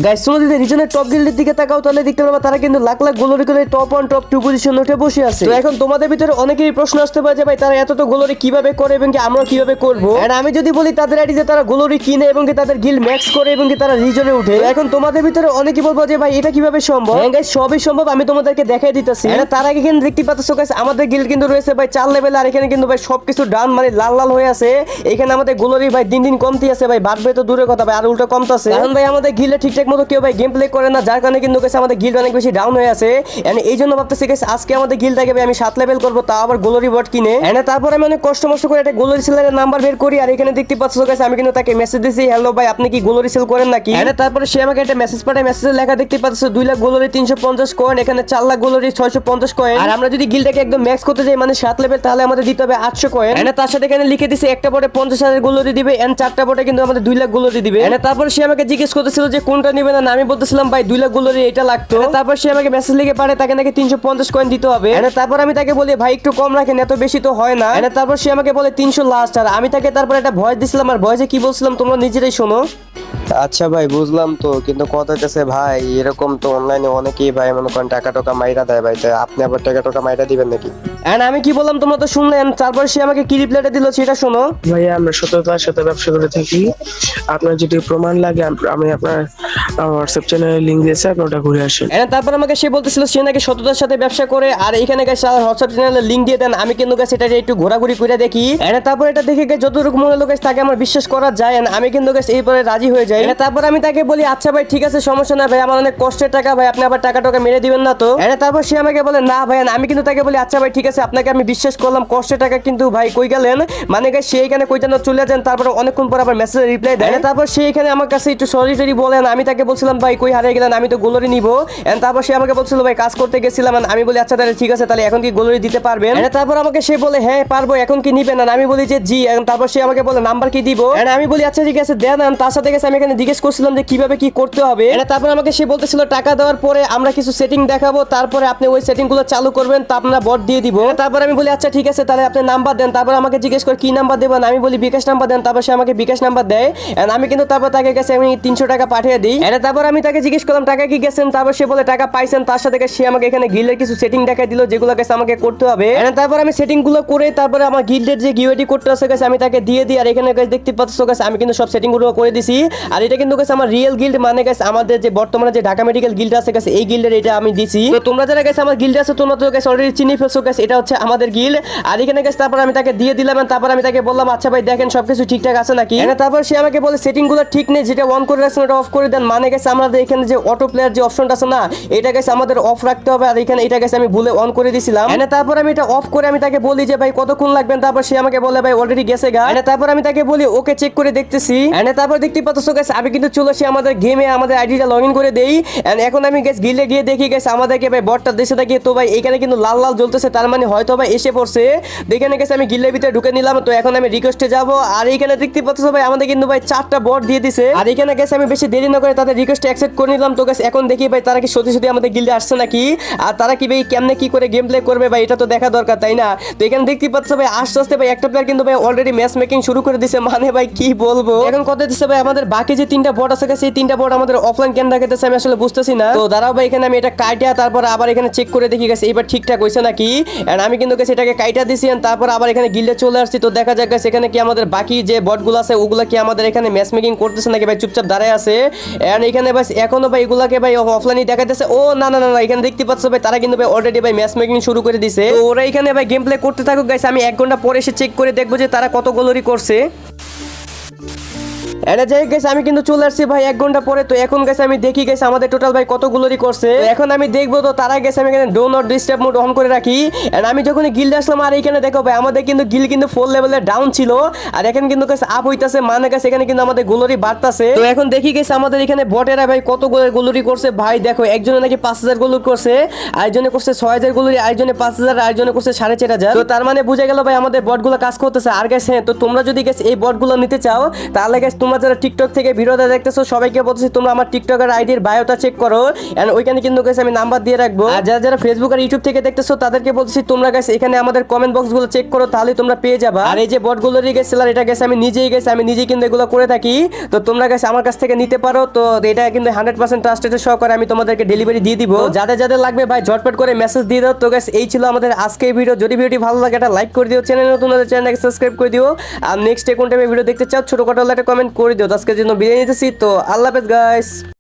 Guys তোমরা যদি রিজনের top গিল্ডের দিকে তাকাও তাহলে দেখতে পারবা তারা কিন্তু লাখ লাখ গোলরি করে টপ 1 টপ 2 পজিশন উঠে বসে আছে। তো এখন তোমাদের ভিতরে অনেকেরই প্রশ্ন আসতে পারে যে ভাই তারা এত তো গোলরি কিভাবে করে এবং কি আমরা কিভাবে করব। এন্ড আমি যদি বলি তাদের আইডি যে তারা গোলরি কিনে এবং কি তাদের গিল্ড ম্যাক্স করে এবং কি তারা রিজনে উঠে, এখন তোমাদের ভিতরে অনেকেই বলবো যে ভাই এটা কিভাবে সম্ভব। হ্যাঁ গাইস সবই সম্ভব, আমি তোমাদেরকে দেখাই দিতেছি। তার আগে কিন্তু দেখতে পাচ্ছ গাইস আমাদের গিল্ড কিন্তু রয়েছে ভাই 4 লেভেল, আর এখানে কিন্তু ভাই সবকিছু ডান মানে লাল লাল হয়ে আছে। এখানে আমাদের গোলরি ভাই দিন দিন কমতি আছে ভাই, বাড়বে তো দূরের কথা ভাই আর উল্টো কমতাছে। এখন ভাই আমাদের গিল্ডে ঠিকঠাক মতো কেউ ভাই গেম প্লে করে না, যার কারণে কিন্তু গাইস আমাদের গিল্ড অনেক বেশি ডাউন হয়ে আছে। এন্ড এই জন্য ভাবতেছি গাইস আজকে আমাদের গিল্ডটাকে ভাই আমি 7 লেভেল করব, তাও আবার গোলরি বট কিনে। এন্ড তারপর আমি অনেক কষ্ট করে একটা গোলরি সেলারের নাম্বার বের করি, আর এখানে দেখতে পাচ্ছ গাইস আমি কিন্তু তাকে মেসেজ দিছি, হ্যালো ভাই আপনি কি গোলরি সেল করেন নাকি। এন্ড তারপরে সে আমাকে একটা মেসেজ পাঠায়, মেসেজে লেখা দেখতে পাচ্ছ 2 লাখ গোলরি 350 কয়েন, এখানে 4 লাখ গোলরি 650 কয়েন। আর আমরা যদি গিল্ডটাকে একদম ম্যাক্স করতে যাই মানে 7 লেভেল, তাহলে আমাদের দিতে হবে 800 কয়েন। এন্ড তার সাথে এখানে লিখে দিছে একটা বটে 50,000 গোলরি দিবে, এন্ড 4টা বটে কিন্তু আমাদের 2 লাখ গোলরি দিবে। এন্ড তারপর সে আমাকে জিজ্ঞেস করতেছিল যে কোনটা নেবে না, আমি বলতেছিলাম ভাই 2 লাখ গোলরি এটা লাগতো। তারপর সে আমাকে মেসেজ লিখে পাঠায় তাকে নাকি 350 কয়েন দিতে হবে। এন্ড তারপর আমি তাকে বলি ভাই একটু কম রাখেন, এত বেশি তো হয় না। এন্ড তারপর সে আমাকে বলে 300 লাস্ট, আর আমি তাকে তারপর একটা ভয়েস দিছিলাম, আর ভয়েসে কি বলছিলাম তোমরা নিজেরাই শোনো। আচ্ছা ভাই বুঝলাম তো, কিন্তু কথা হইতেছে ভাই এরকম তো অনলাইনে অনেকেই ভাই মনে করেন টাকা টাকা মাইরা দেয় ভাই, তাই আপনি আবার টাকা টাকা মাইরা দিবেন নাকি? এন্ড আমি কি বললাম তোমরা তো শুনলেন, তারপর সে আমাকে কি রিপ্লাইটা দিল সেটা শোনো। ভাইয়া আমরা সততার সাথে ব্যবসা করে থাকি, আপনার যদি প্রমাণ লাগে আমি আপনার হোয়াটসঅ্যাপ চ্যানেলের লিংক দিয়েছি, আপনি ওটা ঘুরে আসেন। এন্ড তারপর আমাকে সে বলতেছিল সে নাকি সততার সাথে ব্যবসা করে, আর এখানে গাইস হোয়াটসঅ্যাপ চ্যানেলের লিংক দিয়ে দেন। আমি কিন্তু গাইস এটা একটু ঘোরাঘুরি করে দেখি। এন্ড তারপর এটা দেখে গাইস যতটুকু মনে হলো গাইস তাকে আমার বিশ্বাস করা যায়, and আমি কিন্তু গাইস এইবারে রাজি হয়ে যাই। তারপর আমি তাকে বলি আচ্ছা ভাই ঠিক আছে সমস্যা না ভাই, আমার অনেক কষ্টের টাকা ভাই, আপনি আবার টাকা টাকা মেরে দিবেন না তো। এন্ড তারপর সে আমাকে বলে না ভাই, আমি কিন্তু তাকে বলি আচ্ছা ভাই ঠিক আছে আপনাকে আমি বিশ্বাস করলাম, কষ্টের টাকা কিন্তু ভাই কই গেলেন, মানে গাইস সে এখানে কই যেন চলে যান। তারপর অনেকক্ষণ পর আবার মেসেজে রিপ্লাই দেয়। তারপর সে এখানে আমার কাছে একটু সরি টরি বলেন, আমি তাকে বলছিলাম ভাই কই হারিয়ে গেলেন, আমি তো গোলরি নিব। এন্ড তারপর সে আমাকে বলছিল ভাই কাজ করতে গেছিলাম, and আমি বলি আচ্ছা তাহলে ঠিক আছে, তাহলে এখন কি গোলরি দিতে পারবেন। এন্ড তারপর আমাকে সে বলে হ্যাঁ পারবো, এখন কি নিবেন, আর আমি বলি যে জি। এবং তারপর সে আমাকে বলে নাম্বার কি দিব, এন্ড আমি বলি আচ্ছা ঠিক আছে দেন। তার সাথে গেছে আমি এখানে জিজ্ঞেস করছিলাম যে কিভাবে কি করতে হবে। এন্ড তারপর আমাকে সে বলতেছিল টাকা দেওয়ার পরে আমরা কিছু সেটিং দেখাবো, তারপরে আপনি ওই সেটিং গুলো চালু করবেন, তা আপনারা বট দিয়ে দিব। তারপর আমি বলি আচ্ছা ঠিক আছে তাহলে আপনি নাম্বার দেন। তারপর আমাকে জিজ্ঞেস করে কি নাম্বার দেবেন, আমি বলি বিকাশ নাম্বার দেন। তারপর সে আমাকে বিকাশ নাম্বার দেয়, এন্ড আমি কিন্তু তারপর তাকে কাছে আমি 300 টাকা পাঠিয়ে দিই। এন্ড তারপর আমি তাকে জিজ্ঞেস করলাম টাকা কি গেছেন, তারপর সে বলে টাকা পাইছেন। তার সাথে সে আমাকে এখানে গিল্ডের কিছু সেটিং দেখাই দিল যেগুলো কাছে আমাকে করতে হবে। এন্ড তারপর আমি সেটিং গুলো করে তারপরে আমার গিল্ডের যে গিওটি করতে আছে কাছে আমি তাকে দিয়ে দিই। আর এখানে গাইস দেখতে পাচ্ছ গাইস আমি কিন্তু সব সেটিং গুলো করে দিছি, আর এটা কিন্তু গাইস আমার রিয়েল গিল্ড, মানে গাইস আমাদের যে বর্তমানে যে ঢাকা মেডিকেল গিল্ড আছে গাইস এই গিল্ডের এটা আমি দিছি। তো তোমরা যারা গাইস আমার গিল্ডে আছে তোমরা তো গাইস অলরেডি চিনি ফেলছো গাইস, এটা হচ্ছে আমাদের গিল্ড। আর এখানে গাইস তারপর আমি তাকে দিয়ে দিলাম, তারপর আমি তাকে বললাম আচ্ছা ভাই দেখেন সবকিছু ঠিকঠাক আছে নাকি। এন্ড তারপর সে আমাকে বলে সেটিং গুলো ঠিক নেই, যেটা অন করে রাখছেন ওটা অফ করে দেন, মানে গাইস আমাদের এখানে যে অটো প্লেয়ার যে অপশনটা আছে না এটা গাইস আমাদের অফ রাখতে হবে, আর এখানে এটা গাইস আমি ভুলে অন করে দিয়েছিলাম। এন্ড তারপর আমি এটা অফ করে আমি তাকে বলি যে ভাই কতক্ষণ লাগবেন, তারপর সে আমাকে বলে ভাই অলরেডি গেছে গা। এন্ড তারপর আমি তাকে বলি ওকে চেক করে দেখতেছি। এন্ড তারপর দেখতে পাচ্ছ গাইস আমি কিন্তু চলে আসি আমাদের গেমে, আমাদের আইডিটা লগইন করে দেই। এন্ড এখন আমি গাইস গিল্ডে গিয়ে দেখি গাইস আমাদেরকে ভাই বটটা দেশে থাকি, তো ভাই এখানে কিন্তু লাল লাল জ্বলতেছে, তার মানে হয়তো ভাই এসে পড়ছে। দেখে গেছে আমি গিল্ডের ভিতরে ঢুকে নিলাম। তো এখন আমি রিকোয়েস্টে যাব, আর এখানে দেখতে পাচ্ছ ভাই আমাদের কিন্তু ভাই 4টা বট দিয়ে দিছে। আর এখানে গেছে আমি বেশি দেরি না করে তাদের রিকোয়েস্ট অ্যাকসেপ্ট করে নিলাম। তো গাইস এখন দেখি ভাই তারা কি সত্যি সত্যি আমাদের গিল্ডে আসছে নাকি, আর তারা কি ভাই কেমনে কি করে গেম প্লে করবে ভাই এটা তো দেখা দরকার তাই না। তো এখানে দেখতে পাচ্ছ ভাই আস্তে আস্তে ভাই একটা প্লেয়ার কিন্তু ভাই অলরেডি ম্যাচ মেকিং শুরু করে দিছে, মানে ভাই কি বলবো। এখন কথা দিচ্ছে ভাই আমাদের বাকি যে 3টা বট আছে সেই 3টা বট আমাদের অফলাইন কেন রাখতেছে আমি আসলে বুঝতেছি না। তো দাঁড়াও ভাই এখানে আমি এটা কাইটা তারপর আবার এখানে চেক করে দেখি গেছে এবার ঠিকঠাক হইছে নাকি। এন্ড আমি কিন্তু গেছে এটাকে কাইটা দিছি, তারপর আবার এখানে গিল্ডে চলে আসছি। তো দেখা যাক এখানে কি আমাদের বাকি যে বটগুলো আছে ওগুলা কি আমাদের এখানে ম্যাচ মেকিং করতেছে নাকি ভাই চুপচাপ দাঁড়ায় আছে। এন্ড এখানে ভাই এখনো ভাই এগুলাকে ভাই অফলাইনই দেখাইতেছে। ও না না না এখানে দেখতে পাচ্ছ ভাই তারা কিন্তু ভাই অলরেডি ভাই ম্যাচ মেকিং শুরু করে দিছে। তো ওরা এখানে ভাই গেম প্লে করতে থাকুক গাইস, আমি 1 ঘন্টা পরে এসে চেক করে দেখবো যে তারা কত গোলরি করছে। এনে যাই গেছে আমি কিন্তু চলে আসছি ভাই 1 ঘন্টা পরে। তো এখন গেছে আমি দেখি গেছে আমাদের টোটাল ভাই কত গোলরি করছে। এখন আমি দেখবো। তো তারা গেছে আমি এখানে do not disturb mode on করে রাখি। এন্ড আমি যখন গিল্ডে আসলাম আর এখানে দেখো ভাই আমাদের কিন্তু গিল্ড কিন্তু 4 লেভেলে ডাউন ছিল, আর এখন কিন্তু গেছে আপ হইতাছে, মানে গেছে এখানে কিন্তু আমাদের গোলরি বাড়তাছে। তো এখন দেখি গেছে আমাদের এখানে বটেরা ভাই কত গোলরি করছে। ভাই দেখো একজনে নাকি 5000 গোলরি করছে, আরেকজনে করছে 6000 গোলরি, আরেকজনে 5000, আরেকজনে করছে 4500। তো তার মানে বুঝা গেল ভাই আমাদের বটগুলো কাজ করতেছে। আর গেছে তো তোমরা যদি গেছে এই বটগুলো নিতে চাও তাহলে গেছে তোমরা যারা টিকটক থেকে ভিডিওটা দেখতেছো সবাইকে বলছি তোমরা আমার টিকটকের আইডির বায়োটা চেক করো, এন্ড ওইখানে কিন্তু গাইস আমি নাম্বার দিয়ে রাখবো। আর যারা যারা ফেসবুক আর ইউটিউব থেকে দেখতেছো তাদেরকে বলছি তোমরা গাইস এখানে আমাদের কমেন্ট বক্স গুলো চেক করো, তাহলে তোমরা পেয়ে যাবা। আর এই যে বটগুলোর গাইস সেলার, এটা গাইস আমি নিজেই কিন্তু এগুলো করে থাকি। তো তোমরা গাইস আমার কাছ থেকে নিতে পারো। তো এটা কিন্তু 100% ট্রাস্টেড সহকারে আমি তোমাদেরকে ডেলিভারি দিয়ে দিব। যাদের যাদের লাগবে ভাই ঝটপট করে মেসেজ দিয়ে দাও। তো গাইস এই ছিল আমাদের আজকের ভিডিও। যদি ভিডিওটি ভালো লাগে একটা লাইক করে দিও, চ্যানেল নতুন হলে চ্যানেলটাকে সাবস্ক্রাইব করে দিও। আর নেক্সট কোন টাইমে ভিডিও দেখতে চাও ছোটখাটো একটা কমেন্ট করে দিও। আজকের জন্য বিদায় নিতেছি। তো আল্লাহ হাফেজ গাইস।